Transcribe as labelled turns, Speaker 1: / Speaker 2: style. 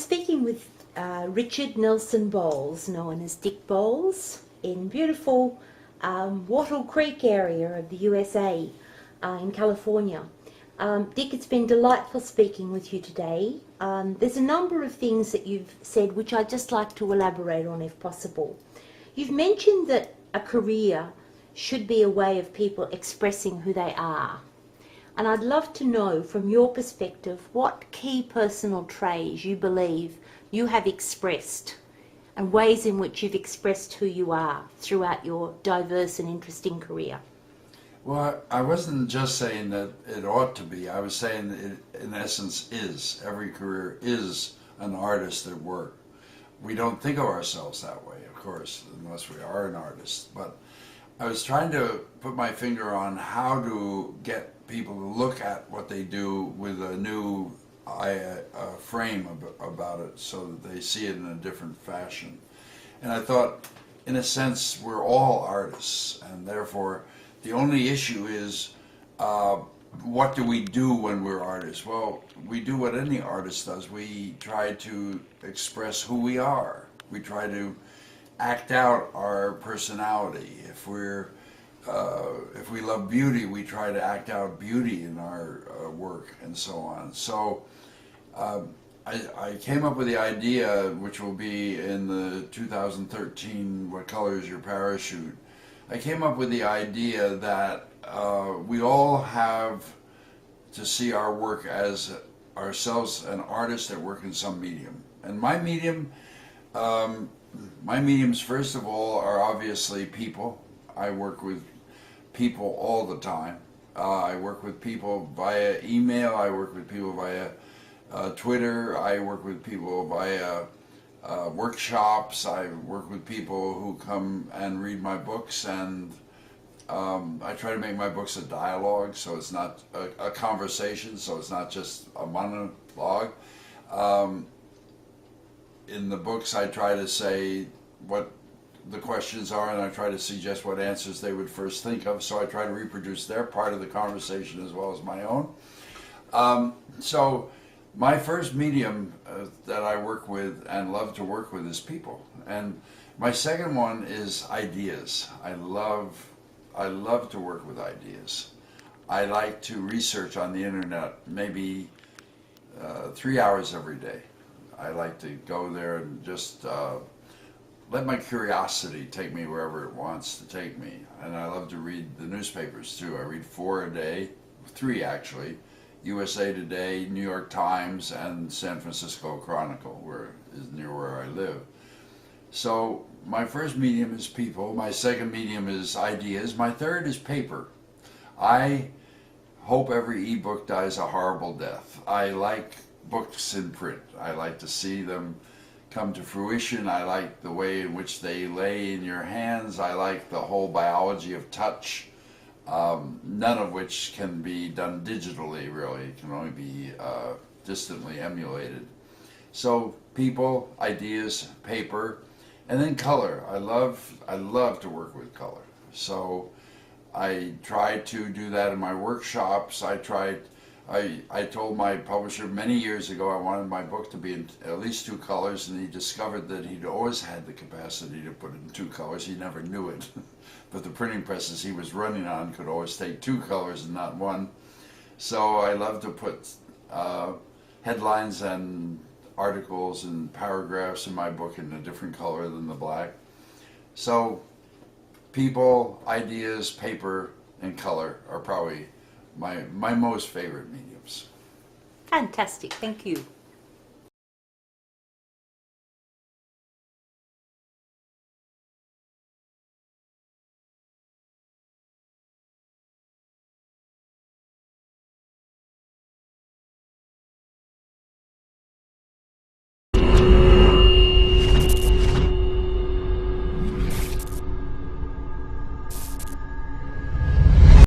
Speaker 1: speaking with Richard Nelson Bolles, known as Dick Bolles, in beautiful Wattle Creek area of the USA in California. Dick, it's been delightful speaking with you today. There's a number of things that you've said which I'd just like to elaborate on if possible. You've mentioned that a career should be a way of people expressing who they are. And I'd love to know from your perspective what key personal traits you believe you have expressed and ways in which you've expressed who you are throughout your diverse and interesting career.
Speaker 2: Well, I wasn't just saying that it ought to be. I was saying that it, in essence, is. Every career is an artist at work. We don't think of ourselves that way, of course, unless we are an artist. But I was trying to put my finger on how to get people to look at what they do with a new frame about it so that they see it in a different fashion. And I thought, in a sense, we're all artists, and therefore the only issue is what do we do when we're artists? Well, we do what any artist does. We try to express who we are. We try to act out our personality. If we love beauty, we try to act out beauty in our work and so on. So I came up with the idea, which will be in the 2013 What Color Is Your Parachute? I came up with the idea that we all have to see our work as ourselves an artist that work in some medium. And my mediums, first of all, are obviously people. I work with people all the time. I work with people via email, I work with people via Twitter, I work with people via workshops, I work with people who come and read my books, and I try to make my books a dialogue, so it's not a conversation, so it's not just a monologue. In the books I try to say what the questions are, and I try to suggest what answers they would first think of, so I try to reproduce their part of the conversation as well as my own. So my first medium that I work with and love to work with is people, and my second one is ideas. I love to work with ideas. I like to research on the internet maybe 3 hours every day. I like to go there and just let my curiosity take me wherever it wants to take me. And I love to read the newspapers too. I read 4 a day, 3 actually, USA Today, New York Times, and San Francisco Chronicle, where is near where I live. So my first medium is people, my second medium is ideas, my third is paper. I hope every ebook dies a horrible death. I like books in print. I like to see them come to fruition. I like the way in which they lay in your hands. I like the whole biology of touch, none of which can be done digitally, really. It can only be distantly emulated. So people, ideas, paper, and then color. I love to work with color. So I try to do that in my workshops. I told my publisher many years ago I wanted my book to be in at least 2 colors, and he discovered that he'd always had the capacity to put it in 2 colors. He never knew it. But the printing presses he was running on could always take 2 colors and not 1. So I love to put headlines and articles and paragraphs in my book in a different color than the black. So people, ideas, paper, and color are probably my most favorite mediums.
Speaker 1: Fantastic, thank you.